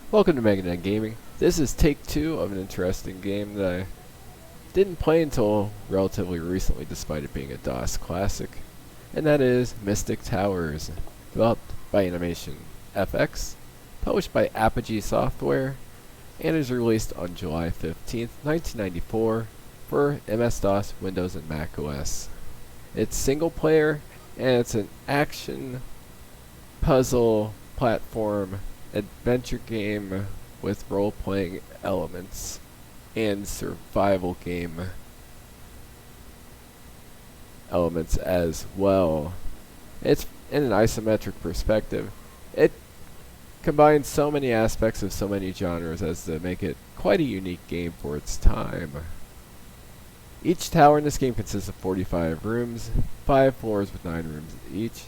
Welcome to Meganet Gaming. This is take 2 of an interesting game that I didn't play until relatively recently despite it being a DOS classic, and that is Mystic Towers, developed by Animation FX, published by Apogee Software, and is released on July 15th, 1994 for MS-DOS, Windows, and Mac OS. It's single player, and it's an action, puzzle, platform, adventure game with role-playing elements and survival game elements as well. It's in an isometric perspective. It combines so many aspects of so many genres as to make it quite a unique game for its time. Each tower in this game consists of 45 rooms, 5 floors with 9 rooms each.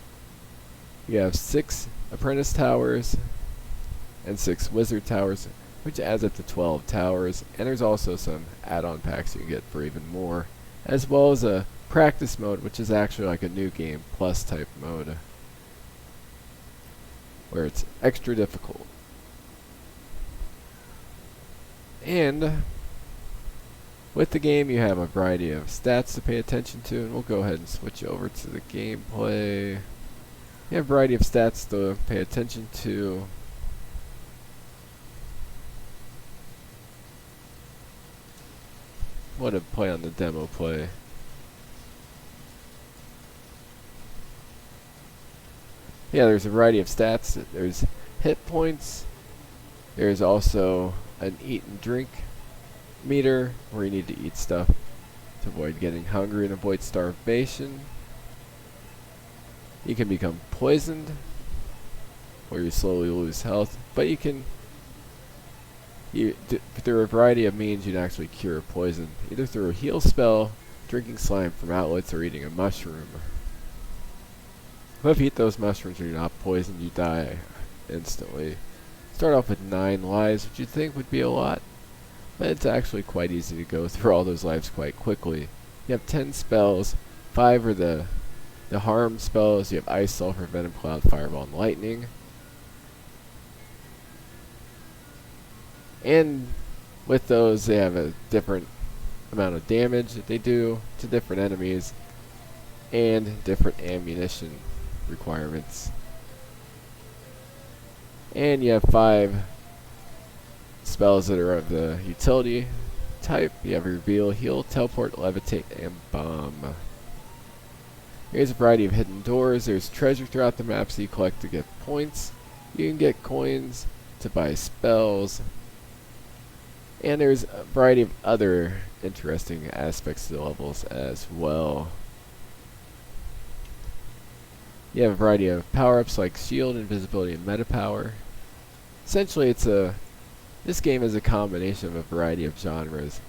You have 6 apprentice towers and 6 wizard towers, which adds up to 12 towers, and there's also some add-on packs you can get for even more, as well as a practice mode, which is actually like a new game plus type mode, where it's extra difficult. And with the game you have a variety of stats to pay attention to, and we'll go ahead and switch over to the gameplay. You have a variety of stats to pay attention to. What a play on the demo play. Yeah, there's a variety of stats. There's hit points. There's also an eat and drink meter where you need to eat stuff to avoid getting hungry and avoid starvation. You can become poisoned where you slowly lose health, but you can through a variety of means you can actually cure poison, either through a heal spell, drinking slime from outlets, or eating a mushroom. But if you eat those mushrooms and you're not poisoned, you die instantly. Start off with 9 lives, which you'd think would be a lot, but it's actually quite easy to go through all those lives quite quickly. You have 10 spells, 5 are the harm spells. You have Ice, Sulfur, Venom, Cloud, Fireball, and Lightning. And with those, they have a different amount of damage that they do to different enemies, and different ammunition requirements. And you have 5 spells that are of the utility type. You have Reveal, Heal, Teleport, Levitate, and Bomb. Here's a variety of hidden doors. There's treasure throughout the maps that you collect to get points. You can get coins to buy spells. And there's a variety of other interesting aspects to the levels as well. You have a variety of power-ups like shield, invisibility, and meta power. Essentially, this game is a combination of a variety of genres.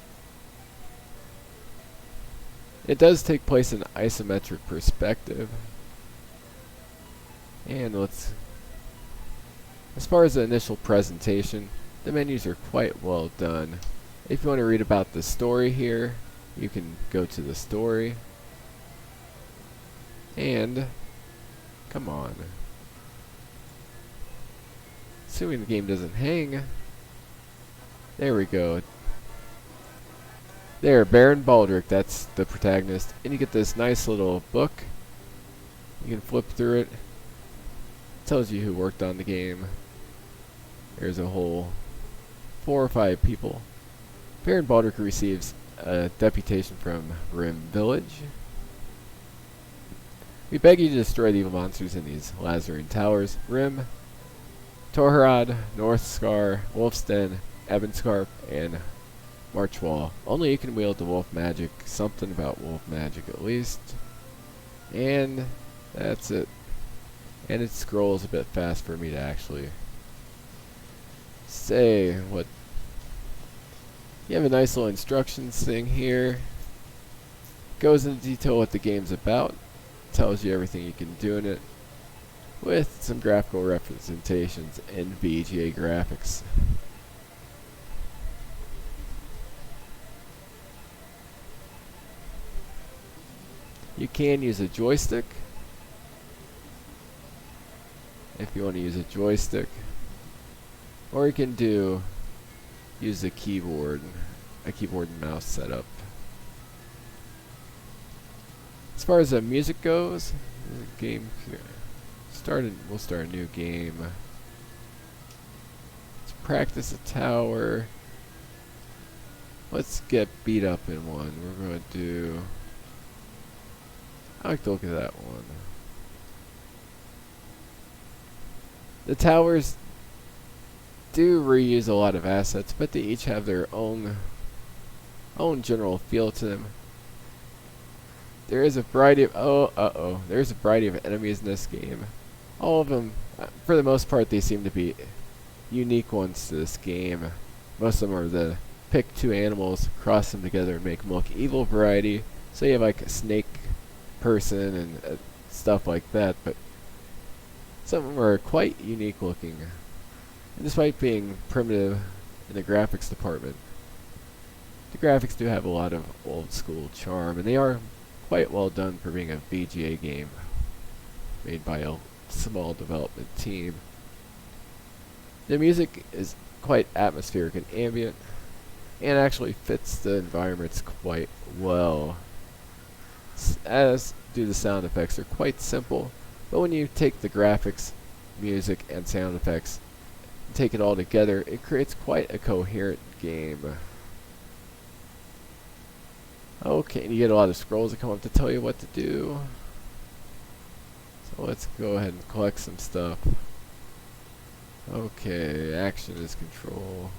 It does take place in isometric perspective. And as far as the initial presentation, the menus are quite well done. If you want to read about the story here, you can go to the story. And come on. Assuming the game doesn't hang. There we go. There, Baron Baldric, that's the protagonist. And you get this nice little book. You can flip through it. It tells you who worked on the game. There's a whole 4 or 5 people. Baron Baldric receives a deputation from Rim Village. We beg you to destroy the evil monsters in these Lazarine Towers. Rim, Torharad, North Scar, Wolf's Den, Ebonscarp, and Marchwall. Only you can wield the wolf magic. Something about wolf magic at least. And that's it. And it scrolls a bit fast for me to actually say what. You have a nice little instructions thing here. Goes into detail what the game's about. Tells you everything you can do in it, with some graphical representations and VGA graphics. You can use a joystick if you want to use a joystick. Or you can use a keyboard and mouse setup. As far as the music goes, the game we'll start a new game. Let's practice a tower. Let's get beat up in one. We're going to do... I like to look at that one. The towers do reuse a lot of assets, but they each have their own general feel to them. There is a variety of there's a variety of enemies in this game. All of them, for the most part, they seem to be unique ones to this game. Most of them are the pick two animals, cross them together, and make them look evil variety. So you have like a snake person and stuff like that, but some of them are quite unique looking. And despite being primitive in the graphics department, the graphics do have a lot of old school charm, and they are quite well done for being a VGA game made by a small development team. The music is quite atmospheric and ambient, and actually fits the environments quite well. As do the sound effects, they're quite simple, but when you take the graphics, music, and sound effects, and take it all together, it creates quite a coherent game. Okay, and you get a lot of scrolls that come up to tell you what to do. So let's go ahead and collect some stuff. Okay, action is control.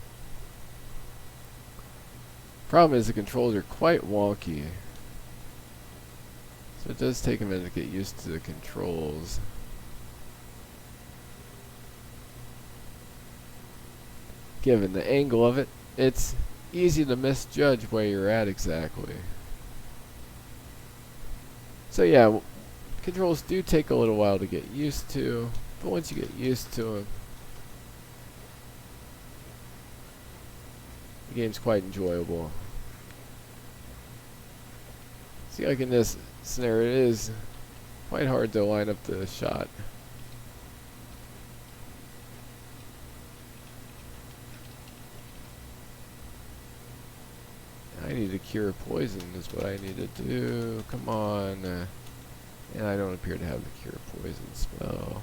Problem is the controls are quite wonky. So it does take a minute to get used to the controls. Given the angle of it, it's easy to misjudge where you're at exactly. So yeah, controls do take a little while to get used to, but once you get used to them, the game's quite enjoyable. See, like in this scenario, it is quite hard to line up the shot. I need to cure poison is what I need to do. Come on. And I don't appear to have the cure poison spell.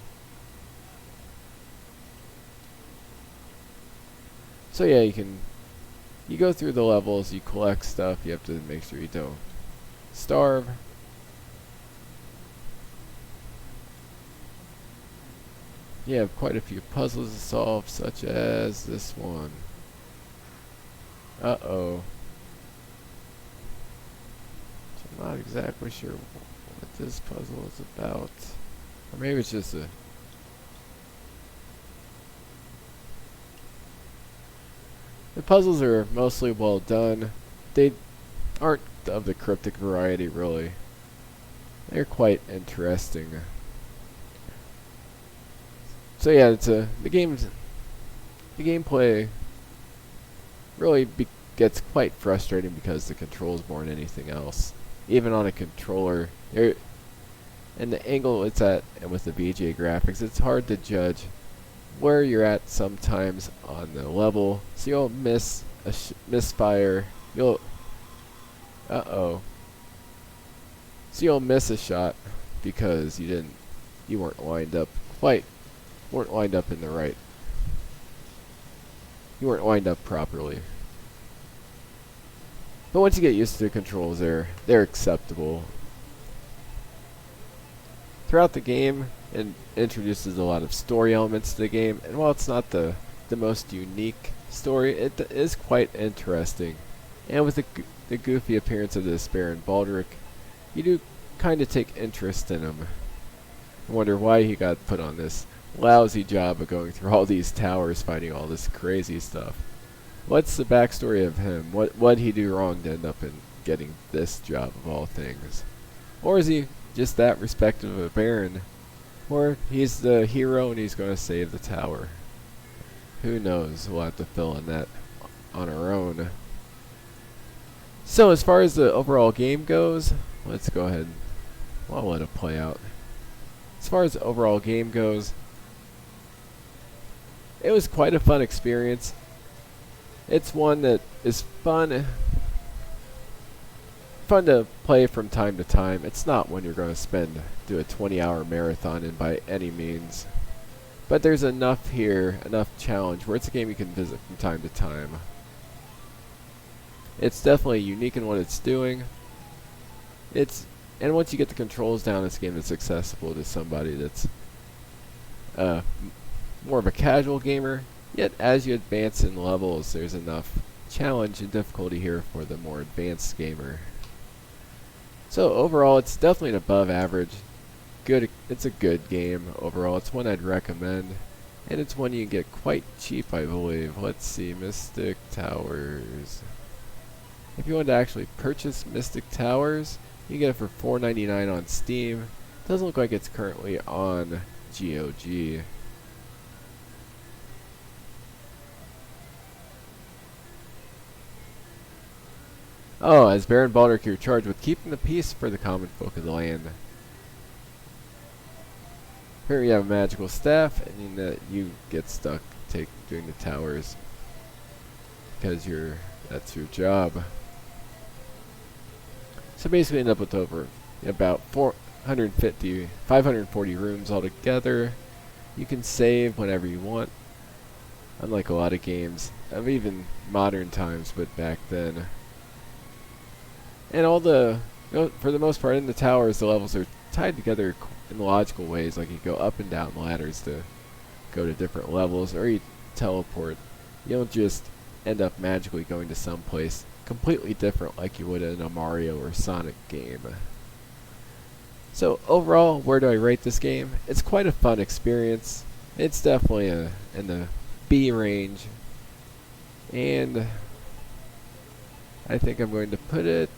So yeah, you go through the levels, you collect stuff, you have to make sure you don't starve. You have quite a few puzzles to solve, such as this one. Uh-oh. I'm not exactly sure what this puzzle is about. Or maybe it's just a... The puzzles are mostly well done. They aren't of the cryptic variety, really. They're quite interesting. So yeah, the gameplay really gets quite frustrating because the controls more than anything else. Even on a controller, and the angle it's at, and with the VGA graphics, it's hard to judge where you're at sometimes on the level. So you'll misfire. So you'll miss a shot because you weren't lined up in the right. You weren't lined up properly. But once you get used to the controls, they're acceptable. Throughout the game, it introduces a lot of story elements to the game, and while it's not the most unique story, it is quite interesting. And with the goofy appearance of this Baron Baldric, you do kind of take interest in him. I wonder why he got put on this lousy job of going through all these towers fighting all this crazy stuff. What's the backstory of him? What'd he do wrong to end up in getting this job of all things? Or is he just that respected of a Baron? Or he's the hero and he's going to save the tower? Who knows? We'll have to fill in that on our own. So as far as the overall game goes, let's go ahead. I'll let it play out. As far as the overall game goes, it was quite a fun experience. It's one that is fun to play from time to time. It's not one you're going to do a 20-hour marathon in by any means. But there's enough here, enough challenge, where it's a game you can visit from time to time. It's definitely unique in what it's doing. And once you get the controls down, it's a game that's accessible to somebody that's more of a casual gamer. Yet as you advance in levels, there's enough challenge and difficulty here for the more advanced gamer. So overall, it's definitely an above average. It's a good game overall. It's one I'd recommend, and it's one you can get quite cheap, I believe. Let's see, Mystic Towers. If you want to actually purchase Mystic Towers, you can get it for $4.99 on Steam. Doesn't look like it's currently on GOG. Oh, as Baron Baldric, you're charged with keeping the peace for the common folk of the land. Here you have a magical staff, and you get stuck doing the towers because that's your job. So basically, end up with about 540 rooms altogether. You can save whenever you want, unlike a lot of games of even modern times, but back then. And for the most part, in the towers, the levels are tied together in logical ways, like you go up and down ladders to go to different levels, or you teleport. You don't just end up magically going to some place completely different like you would in a Mario or Sonic game. So overall, where do I rate this game? It's quite a fun experience. It's definitely in the B range, and I think I'm going to put it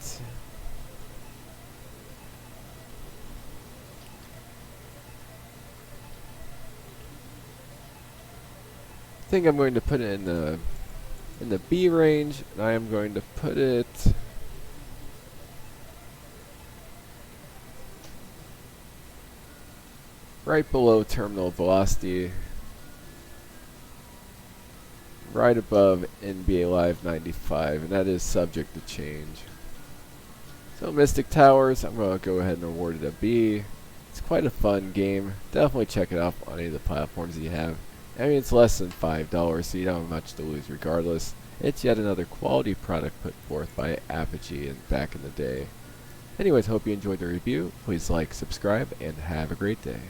in the B range, and I am going to put it right below terminal velocity, right above NBA Live 95, and that is subject to change. So Mystic Towers, I'm going to go ahead and award it a B. It's quite a fun game. Definitely check it out on any of the platforms you have. I mean, it's less than $5, so you don't have much to lose regardless. It's yet another quality product put forth by Apogee back in the day. Anyways, hope you enjoyed the review. Please like, subscribe, and have a great day.